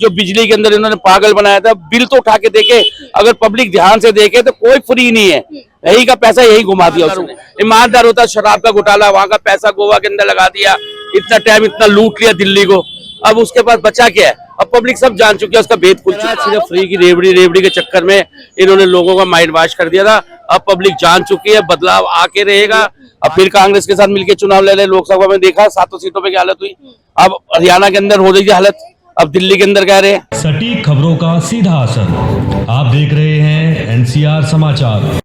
जो बिजली के अंदर इन्होंने पागल बनाया था, बिल तो उठा के देखे, अगर पब्लिक ध्यान से देखे तो कोई फ्री नहीं है, यही का पैसा यही घुमा दिया उसने। ईमानदार होता शराब का घोटाला, वहां का पैसा गोवा के अंदर लगा दिया, इतना टाइम इतना लूट लिया दिल्ली को, अब उसके पास बचा क्या है? अब पब्लिक सब जान चुकी है, उसका भेद खुल चुका है। सिर्फ फ्री की रेवड़ी के चक्कर में इन्होंने लोगों का माइंड वॉश कर दिया था। अब पब्लिक जान चुकी है, बदलाव आके रहेगा। अब फिर कांग्रेस के साथ मिलकर चुनाव ले ले, लोकसभा में देखा 7 सीटों पे क्या हालत हुई, अब हरियाणा के अंदर हो रही है हालत, अब दिल्ली के अंदर कह रहे हैं। सटीक खबरों का सीधा असर, आप देख रहे हैं एनसीआर समाचार।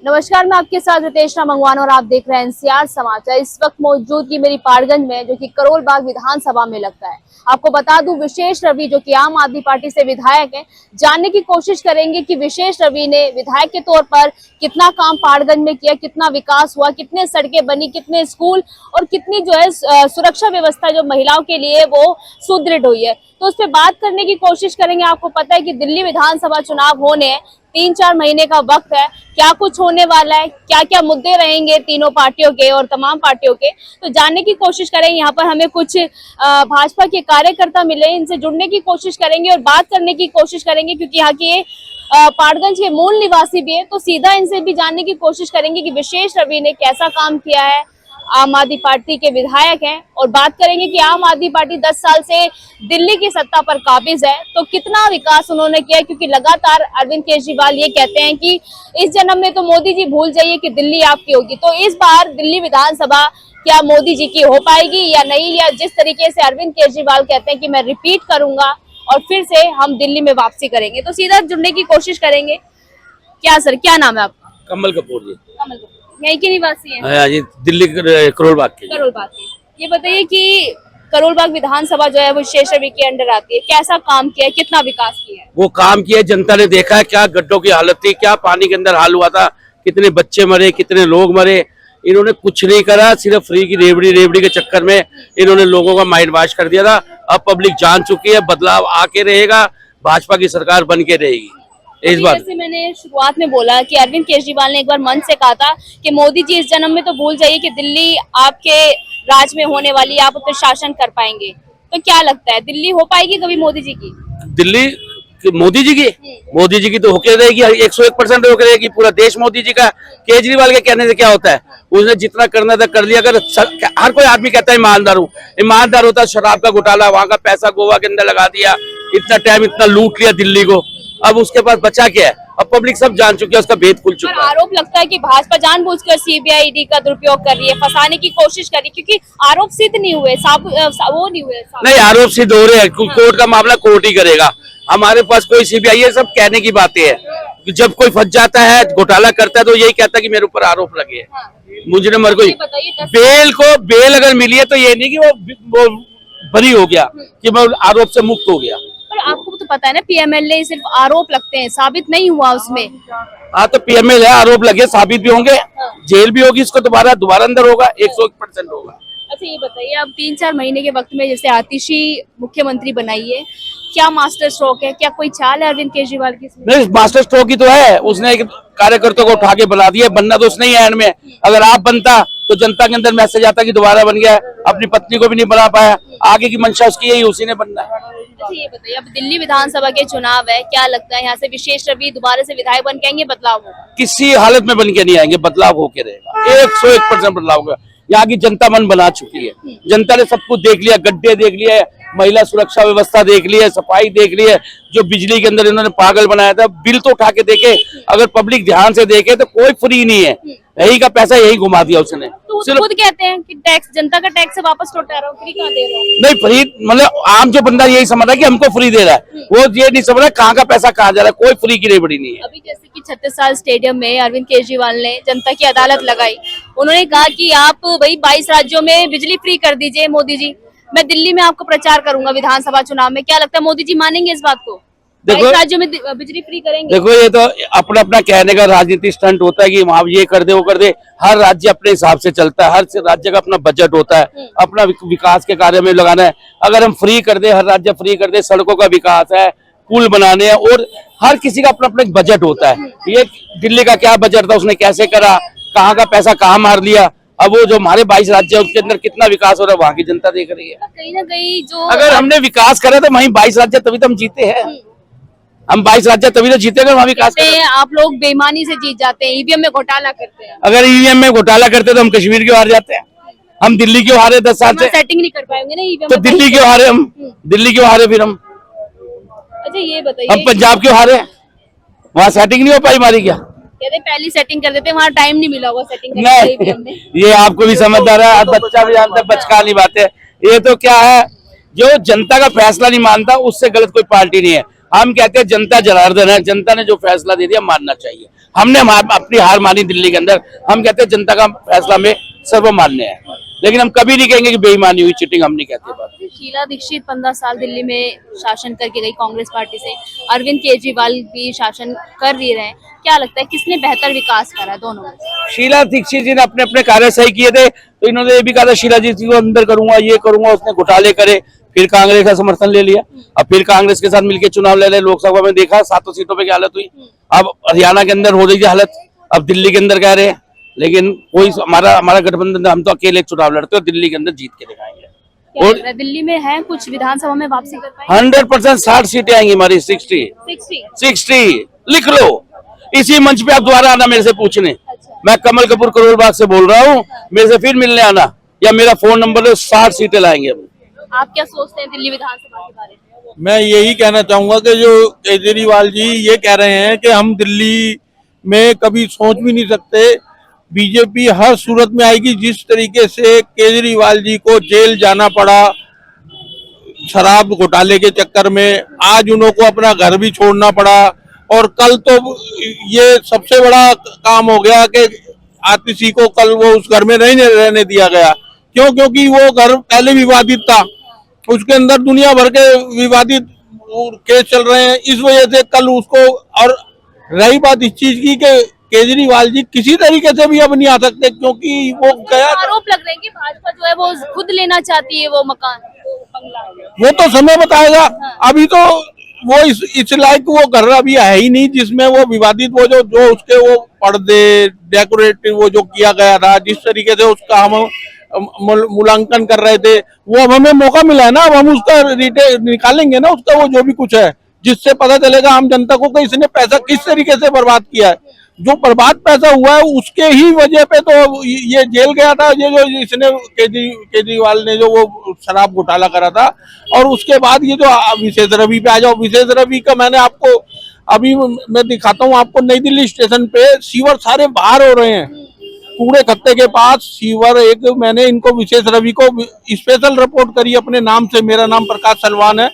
नमस्कार, मैं आपके साथ रितेशना मंगवान और आप देख रहे हैं एनसीआर समाचार। इस वक्त मौजूदगी मेरी पारगंज में, जो कि करोल बाग विधानसभा में लगता है। आपको बता दूं, विशेष रवि जो कि आम आदमी पार्टी से विधायक हैं, जानने की कोशिश करेंगे कि विशेष रवि ने विधायक के तौर पर कितना काम पारगंज में किया, कितना विकास हुआ, कितने सड़कें बनी, कितने स्कूल और कितनी जो है सुरक्षा व्यवस्था जो महिलाओं के लिए वो सुदृढ़ हुई है। तो उस पर बात करने की कोशिश करेंगे। आपको पता है कि दिल्ली विधानसभा चुनाव होने हैं, 3-4 महीने का वक्त है, क्या कुछ होने वाला है, क्या क्या मुद्दे रहेंगे तीनों पार्टियों के और तमाम पार्टियों के, तो जानने की कोशिश करेंगे। यहाँ पर हमें कुछ भाजपा के कार्यकर्ता मिले, इनसे जुड़ने की कोशिश करेंगे और बात करने की कोशिश करेंगे, क्योंकि यहाँ के पाटगंज के मूल निवासी भी है, तो सीधा इनसे भी जानने की कोशिश करेंगे कि विशेष रवि ने कैसा काम किया है। आम आदमी पार्टी के विधायक हैं और बात करेंगे कि आम आदमी पार्टी 10 साल से दिल्ली की सत्ता पर काबिज है, तो कितना विकास उन्होंने किया, क्योंकि लगातार अरविंद केजरीवाल ये कहते हैं कि इस जन्म में तो मोदी जी भूल जाइए कि दिल्ली आपकी होगी। तो इस बार दिल्ली विधानसभा क्या मोदी जी की हो पाएगी या नहीं, या जिस तरीके से अरविंद केजरीवाल कहते हैं कि मैं रिपीट करूंगा और फिर से हम दिल्ली में वापसी करेंगे, तो सीधा जुड़ने की कोशिश करेंगे। क्या सर, क्या नाम है आपका? कमल कपूर जी। कमल कपूर यहीं के निवासी हैं? हाँ जी, दिल्ली करोल बाग के। करोल बाग के। ये बताइए कि करोल बाग विधानसभा जो है वो विशेष रवि के अंडर आती है, कैसा काम किया है, कितना विकास किया है? वो काम किया, जनता ने देखा है क्या गड्ढों की हालत थी, क्या पानी के अंदर हाल हुआ था, कितने बच्चे मरे, कितने लोग मरे। इन्होंने कुछ नहीं करा, सिर्फ फ्री की रेवड़ी के चक्कर में इन्होंने लोगों का माइंड वॉश कर दिया था। अब पब्लिक जान चुकी है, बदलाव आके रहेगा, भाजपा की सरकार बन के रहेगी इस बार। जैसे मैंने शुरुआत में बोला कि अरविंद केजरीवाल ने एक बार मंच से कहा था कि मोदी जी इस जन्म में तो भूल जाइए कि दिल्ली आपके राज में होने वाली, आप उस पर शासन कर पाएंगे। तो क्या लगता है, दिल्ली हो पाएगी कभी मोदी जी की? दिल्ली मोदी जी की तो होके रहेगी, 101% होके रहेगी। पूरा देश मोदी जी का। केजरीवाल के कहने से क्या होता है, उसने जितना करना था कर लिया। अगर हर कोई आदमी कहता है ईमानदार हूँ, ईमानदार होता शराब का घोटाला, वहां का पैसा गोवा के अंदर लगा दिया, इतना टाइम इतना लूट लिया दिल्ली को, अब उसके पास बचा क्या है? अब पब्लिक सब जान चुकी है, उसका भेद खुल चुका है। आरोप लगता है कि भाजपा जानबूझकर सीबीआई ईडी का दुरुपयोग कर रही है, फंसाने की कोशिश कर रही है, क्योंकि आरोप सिद्ध नहीं हुए, वो नहीं हुए। नहीं, आरोप सिद्ध हो रहे हैं, कोर्ट का मामला कोर्ट ही करेगा। हमारे पास कोई सीबीआई है, सब कहने की बातें हैं। जब कोई फंस जाता है, घोटाला करता है, तो यही कहता है कि मेरे ऊपर आरोप लगे हैं। मुझे मर कोई बेल अगर मिली है तो ये नहीं कि वो बरी हो गया, कि मैं आरोप से मुक्त हो गया। पर आपको तो पता है ना, पीएमएलए सिर्फ आरोप लगते हैं, साबित नहीं हुआ उसमें। हाँ, तो पीएमएलए आरोप लगे, साबित भी होंगे, जेल भी होगी, इसको दोबारा अंदर होगा, 101% होगा। अच्छा, ये बताइए, अब 3-4 महीने के वक्त में जैसे आतिशी मुख्यमंत्री बनाई है, क्या मास्टर स्ट्रोक है, क्या कोई चाल है अरविंद केजरीवाल की? नहीं, मास्टर स्ट्रोक ही तो है, उसने कार्यकर्ताओं को उठा के बना दिया। बनना तो उसने ही है एंड में। अगर आप बनता तो जनता के अंदर मैसेज आता कि दोबारा बन गया, अपनी पत्नी को भी नहीं बना पाया, आगे की मंशा उसकी यही, उसी ने बनना है। अच्छा, ये बताइए, अब दिल्ली विधानसभा के चुनाव है, क्या लगता है यहाँ से विशेष रवि दोबारा से विधायक बन के आएंगे, बदलाव होगा? किसी हालत में बन के नहीं आएंगे, बदलाव होके रहेगा, 101% बदलाव होगा। यहाँ की जनता मन बना चुकी है, जनता ने सब कुछ देख लिया, गड्ढे देख लिए, महिला सुरक्षा व्यवस्था देख ली है, सफाई देख ली है, जो बिजली के अंदर इन्होंने पागल बनाया था, बिल तो उठा के देखे, अगर पब्लिक ध्यान से देखे तो कोई फ्री नहीं है, यही का पैसा यही घुमा दिया उसने। तो खुद कहते हैं कि टैक्स, जनता का टैक्स से वापस लौटा रहा हूँ, फ्री कहाँ दे रहा हूँ? नहीं, फ्री मतलब आम जो बंदा यही समझ रहा है कि हमको फ्री दे रहा है, वो ये नहीं समझ रहा कहाँ का पैसा कहाँ जा रहा है। कोई फ्री की रेवड़ी नहीं है। अभी जैसे कि 36 साल स्टेडियम में अरविंद केजरीवाल ने जनता की अदालत लगाई, उन्होंने कहा कि आप भाई 22 राज्यों में बिजली फ्री कर दीजिए मोदी जी, मैं दिल्ली में आपको प्रचार करूंगा विधानसभा चुनाव में। क्या लगता है मोदी जी मानेंगे इस बात को? 22 राज्यों में बिजली फ्री करेंगे? देखो, ये तो अपना अपना कहने का राजनीतिक स्टंट होता है कि वहां ये कर दे वो कर दे। हर राज्य अपने हिसाब से चलता है, हर राज्य का अपना बजट होता है, अपना विकास के कार्य में लगाना है। अगर हम फ्री कर दे, हर राज्य फ्री कर दे, सड़कों का विकास है, पुल बनाने हैं, और हर किसी का अपना अपना एक बजट होता है। ये दिल्ली का क्या बजट था, उसने कैसे करा, कहाँ का पैसा कहाँ मार लिया, अब वो जो हमारे 22 राज्य है उसके अंदर कितना विकास हो रहा है वहाँ की जनता देख रही है। कहीं ना कहीं जो अगर हमने विकास करा तो वहीं 22 राज्य तभी तो हम जीते हैं। हम 22 राज्य तभी तो जीते अगर वहाँ विकास कहते करें। हैं आप लोग बेईमानी से जीत जाते हैं, ईवीएम में घोटाला करते हैं, अगर ईवीएम में घोटाला करते तो हम कश्मीर क्यों हार जाते हैं? हम दिल्ली क्यों हारे 10 साल से? सेटिंग नहीं कर पाएंगे ना ईवीएम तो में। दिल्ली क्यों हारे हम? दिल्ली क्यों हारे फिर हम? अच्छा ये हम बताइए, पंजाब क्यों हारे? वहाँ सेटिंग नहीं हो पाई हमारी क्या? कहते पहली सेटिंग कर देते, वहाँ टाइम नहीं मिला होगा सेटिंग करने नहीं, के ईवीएम में। ये आपको भी समझदार है, बच्चा भी जानता है, बचकानी बात है। ये तो क्या है, जो जनता का फैसला नहीं मानता उससे गलत कोई पार्टी नहीं है। हम कहते हैं जनता जनार्दन है, जनता ने जो फैसला दे दिया मानना चाहिए। हमने अपनी हार मानी दिल्ली के अंदर, हम कहते हैं जनता का फैसला में सर्वमान्य है, लेकिन हम कभी नहीं कहेंगे कि बेईमानी हुई, चीटिंग हम नहीं कहते बात। शीला दीक्षित 15 साल दिल्ली में शासन करके गई कांग्रेस पार्टी से, अरविंद केजरीवाल भी शासन कर भी रहे हैं, क्या लगता है किसने बेहतर विकास करा है दोनों में से? शीला दीक्षित जी ने अपने अपने कार्य सही किए थे, तो इन्होंने ये भी कहा था शीला जी को अंदर करूंगा, ये करूंगा, उसने घोटाले करे, फिर कांग्रेस का समर्थन ले लिया, अब फिर कांग्रेस के साथ मिलकर चुनाव ले रहे। लोकसभा में देखा 7 सीटों पे क्या हालत हुई, अब हरियाणा के अंदर हो रही थी हालत, अब दिल्ली के अंदर कह रहे हैं, लेकिन कोई हमारा गठबंधन, हम तो अकेले चुनाव लड़ते हो, दिल्ली के अंदर जीत के दिखाएंगे। क्या लग रहा है, दिल्ली में है कुछ विधानसभा में वापसी कर पाएंगे? 100% 60 सीटें आएंगी हमारी, 60 लिख लो। इसी मंच पे आप दोबारा आना मेरे से पूछने, मैं कमल कपूर करोल बाग से बोल रहा हूँ, मेरे से फिर मिलने आना, या मेरा फोन नंबर है, 60 सीटें लाएंगे हम। आप क्या सोचते हैं दिल्ली विधानसभा के बारे में? मैं यही कहना चाहूंगा कि जो केजरीवाल जी ये कह रहे हैं कि हम दिल्ली में कभी सोच भी नहीं सकते, बीजेपी हर सूरत में आएगी। जिस तरीके से केजरीवाल जी को जेल जाना पड़ा शराब घोटाले के चक्कर में, आज उन्हों को अपना घर भी छोड़ना पड़ा, और कल तो ये सबसे बड़ा काम हो गया कि आतिशी को कल वो उस घर में नहीं रहने दिया गया। क्यों? क्योंकि वो घर पहले विवादित था, उसके अंदर दुनिया भर के विवादित केस चल रहे हैं, इस वजह से कल उसको। और रही बात इस चीज की कि केजरीवाल जी किसी तरीके से भी अब नहीं आ सकते, क्योंकि वो गया। आरोप लग रहे हैं कि भाजपा जो है वो खुद लेना चाहती है वो मकान, बंगला। वो तो समय बताएगा, अभी तो वो इस लायक वो घर अभी है ही नहीं जिसमें वो विवादित वो जो उसके वो पर्दे डेकोरेटिव वो जो किया गया था, जिस तरीके से उसका हम मूल्यांकन कर रहे थे, वो अब हमें मौका मिला है ना, अब हम उसका निकालेंगे ना उसका वो जो भी कुछ है, जिससे पता चलेगा आम जनता को कि इसने पैसा किस तरीके से बर्बाद किया है। जो बर्बाद पैसा हुआ है उसके ही वजह पे तो ये जेल गया था, ये जो इसने केजरीवाल ने जो वो शराब घोटाला करा था। और उसके बाद ये जो विशेष रवि पे आ जाओ, विशेष रवि का मैंने आपको अभी मैं दिखाता हूँ आपको, नई दिल्ली स्टेशन पे सीवर सारे बाहर हो रहे हैं, कूड़े खत्ते के पास सीवर। एक मैंने इनको विशेष रवि को स्पेशल रिपोर्ट करी अपने नाम से, मेरा नाम प्रकाश सलवान है,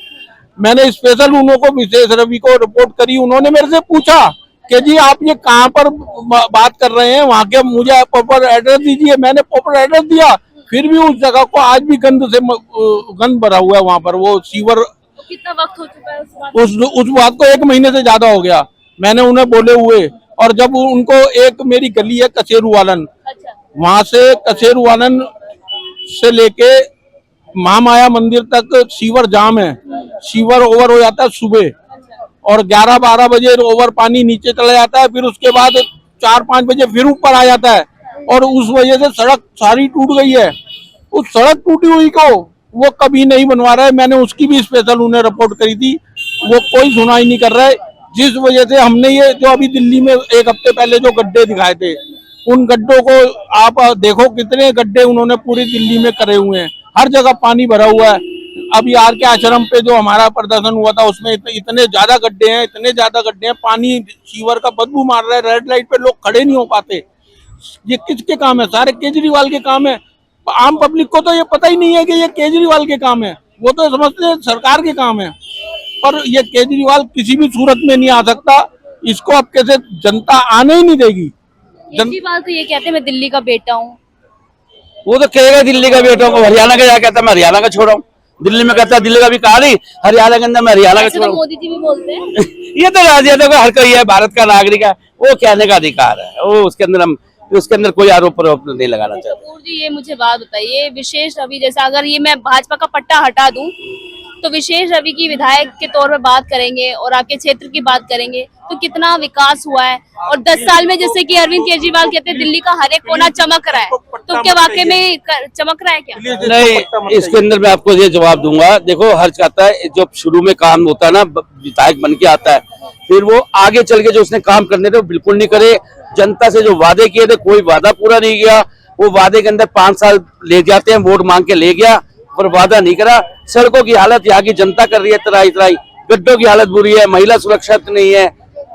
मैंने स्पेशल उन्हों को विशेष रवि को रिपोर्ट करी। उन्होंने मेरे से पूछा कि जी आप ये कहाँ पर बात कर रहे हैं, वहाँ के मुझे प्रॉपर एड्रेस दीजिए। मैंने प्रॉपर एड्रेस दिया, फिर भी उस जगह को आज भी गंद भरा हुआ है वहाँ पर वो सीवर। कितना वक्त हो चुका है उस बात को 1 महीने से ज्यादा हो गया मैंने उन्हें बोले हुए। और जब उनको एक मेरी गली है कचेरू वालन, अच्छा, वहां से कचेरू वालन से लेके महामाया मंदिर तक सीवर जाम है, सीवर ओवर हो जाता है सुबह, और 11-12 बजे ओवर पानी नीचे चला जाता है, फिर उसके बाद 4-5 बजे फिर ऊपर आ जाता है, और उस वजह से सड़क सारी टूट गई है। उस सड़क टूटी हुई को वो कभी नहीं बनवा रहा है, मैंने उसकी भी स्पेशल उन्हें रिपोर्ट करी थी, वो कोई सुनाई नहीं कर रहा है। जिस वजह से हमने ये जो अभी दिल्ली में 1 हफ्ते पहले जो गड्ढे दिखाए थे, उन गड्ढों को आप देखो कितने गड्ढे उन्होंने पूरी दिल्ली में करे हुए हैं, हर जगह पानी भरा हुआ है। अभी आर के आश्रम पे जो हमारा प्रदर्शन हुआ था उसमें इतने ज्यादा गड्ढे हैं, इतने ज्यादा गड्ढे हैं, पानी सीवर का बदबू मार रहा है, रेड लाइट पे लोग खड़े नहीं हो पाते। ये किसके काम है? सारे केजरीवाल के काम है। आम पब्लिक को तो ये पता ही नहीं है कि ये केजरीवाल के काम है, वो तो समझते हैं सरकार के काम है। पर ये केजरीवाल किसी भी सूरत में नहीं आ सकता, इसको अब कैसे जनता आने ही नहीं देगी। केजरीवाल तो ये कहते हैं मैं दिल्ली का बेटा हूँ। वो तो कहेगा दिल्ली का बेटा हूँ, हरियाणा का क्या कहता है मैं हरियाणा का छोड़ा हूँ, दिल्ली में कहता है दिल्ली का भी कहा नहीं, हरियाणा के अंदर मैं हरियाणा का छोड़ा हूँ। मोदी जी भी बोलते हैं ये तो राजनीति का हर कोई है, भारत का नागरिक है, वो कहने का अधिकार है, वो उसके अंदर कोई आरोप नहीं लगाना चाहता। कपूर जी ये मुझे बात बताइए, विशेष रवि जैसा अगर ये मैं भाजपा का पट्टा हटा दूं तो विशेष रवि की विधायक के तौर पर बात करेंगे और आपके क्षेत्र की बात करेंगे तो कितना विकास हुआ है, और 10 साल में जैसे कि अरविंद केजरीवाल कहते हैं दिल्ली का हर एक कोना चमक रहा है, तो क्या वाकई में चमक रहा है क्या? नहीं, इसके अंदर मैं आपको ये जवाब दूंगा। देखो, हर चाहता है जो शुरू में काम होता है ना, विधायक बन के आता है, फिर वो आगे चल के जो उसने काम करने थे वो बिल्कुल नहीं करे। जनता से जो वादे किए थे कोई वादा पूरा नहीं किया। वो वादे के अंदर 5 साल ले जाते हैं, वोट मांग के ले गया पर वादा नहीं करा। सड़कों की हालत यहाँ की जनता कर रही है तराई तराई, गड्ढों की हालत बुरी है, महिला सुरक्षा नहीं है,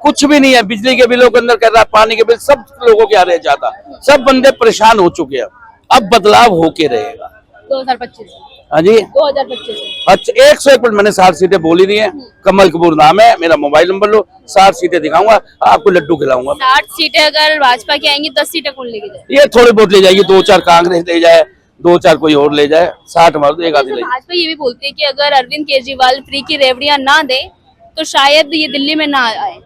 कुछ भी नहीं है। बिजली के बिलों के अंदर कर रहा, पानी के बिल सब लोगों के आ रहे ज्यादा, सब बंदे परेशान हो चुके हैं। अब बदलाव होके रहेगा 2025। हाँ जी, 2025। अच्छा, 101%। मैंने 60 सीटें बोली दी हैं। कमल कपूर नाम है मेरा, मोबाइल नंबर लो, 60 सीटें दिखाऊंगा, आपको लड्डू खिलाऊंगा। 60 सीटें अगर भाजपा की आएंगी, 10 सीटें कौन लेके जाए? ये थोड़ी बहुत ले जाएगी, 2-4 कांग्रेस ले जाए, 2-4 कोई और ले जाए, 60 हमारे तो एक आधी ले जाए। भाजपा ये भी बोलती है कि अगर अरविंद केजरीवाल फ्री की रेवड़ियां ना दे तो शायद ये दिल्ली में ना आए।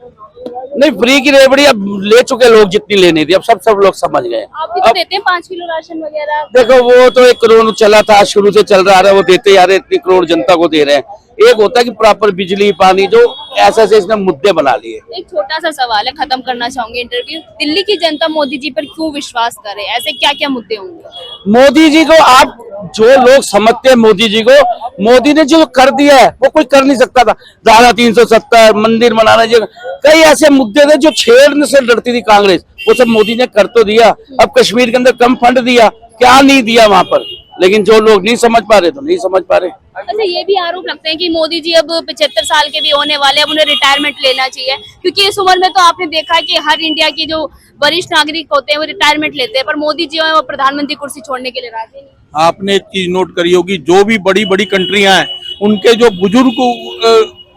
नहीं, फ्री की रेवड़ी अब ले चुके लोग जितनी लेनी थी, अब सब लोग समझ गए। आप भी तो देते हैं 5 किलो राशन वगैरह। देखो, वो तो 1 करोड़ चला था, शुरू से चल रहा है, वो देते आ रहे, इतनी करोड़ जनता को दे रहे हैं। एक होता है कि प्रॉपर बिजली पानी, जो ऐसे इसने मुद्दे बना लिए। एक छोटा सा सवाल है, खत्म करना चाहूंगी इंटरव्यू। दिल्ली की जनता मोदी जी पर क्यों विश्वास करे? ऐसे क्या क्या मुद्दे होंगे? मोदी जी को आप जो लोग समझते हैं, मोदी जी को, मोदी ने जो कर दिया है वो कोई कर नहीं सकता था। धारा 370, मंदिर बनाना, जो कई ऐसे मुद्दे थे जो छेड़ने से डरती थी कांग्रेस, वो सब मोदी ने कर तो दिया। अब कश्मीर के अंदर कम फंड दिया, क्या नहीं दिया वहां पर, लेकिन जो लोग नहीं समझ पा रहे तो नहीं समझ पा रहे। अच्छा, ये भी आरोप लगते हैं कि मोदी जी अब 75 साल के भी होने वाले, अब उन्हें रिटायरमेंट लेना चाहिए, क्योंकि इस उम्र में तो आपने देखा है कि हर इंडिया के जो वरिष्ठ नागरिक होते हैं वो रिटायरमेंट लेते हैं, पर मोदी जी वो प्रधानमंत्री कुर्सी छोड़ने के लिए राजी नहीं। आपने एक चीज नोट करी होगी, जो भी बड़ी बड़ी कंट्रियां हैं, उनके जो बुजुर्ग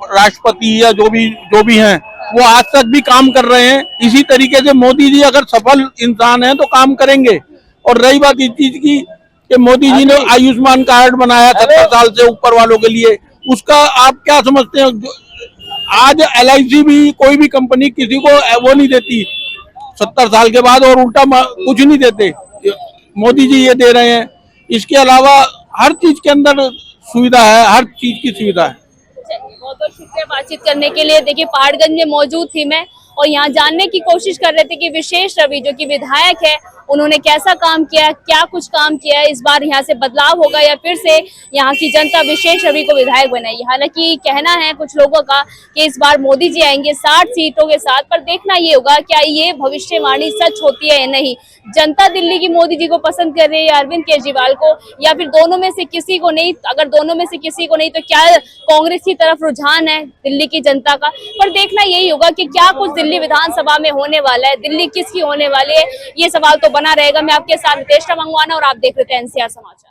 राष्ट्रपति या जो भी हैं, वो आज तक भी काम कर रहे हैं। इसी तरीके से मोदी जी अगर सफल इंसान हैं तो काम करेंगे। और रही बात इस चीज की कि मोदी जी ने आयुष्मान कार्ड बनाया 70 साल से ऊपर वालों के लिए, उसका आप क्या समझते हैं? आज LIC भी, कोई भी कंपनी किसी को वो नहीं देती 70 साल के बाद, और उल्टा कुछ नहीं देते। मोदी जी ये दे रहे हैं। इसके अलावा हर चीज के अंदर सुविधा है, हर चीज की सुविधा है। बहुत बहुत शुक्रिया बातचीत करने के लिए। देखिए, पहाड़गंज में मौजूद थी मैं और यहाँ जानने की कोशिश कर रहे थे कि विशेष रवि जो कि विधायक है, उन्होंने कैसा काम किया, क्या कुछ काम किया है, इस बार यहाँ से बदलाव होगा या फिर से यहाँ की जनता विशेष रवि को विधायक बनाएगी। हालांकि कहना है कुछ लोगों का कि इस बार मोदी जी आएंगे 60 सीटों के साथ, पर देखना ये होगा क्या ये भविष्यवाणी सच होती है या नहीं। जनता दिल्ली की मोदी जी को पसंद कर रही है या अरविंद केजरीवाल को, या फिर दोनों में से किसी को नहीं? अगर दोनों में से किसी को नहीं तो क्या कांग्रेस की तरफ रुझान है दिल्ली की जनता का? पर देखना यही होगा कि क्या कुछ दिल्ली विधानसभा में होने वाला है, दिल्ली किसकी होने वाली है, ये सवाल तो बना रहेगा। मैं आपके साथ हितेश मंगवाना और आप देख रहे थे NCR समाचार।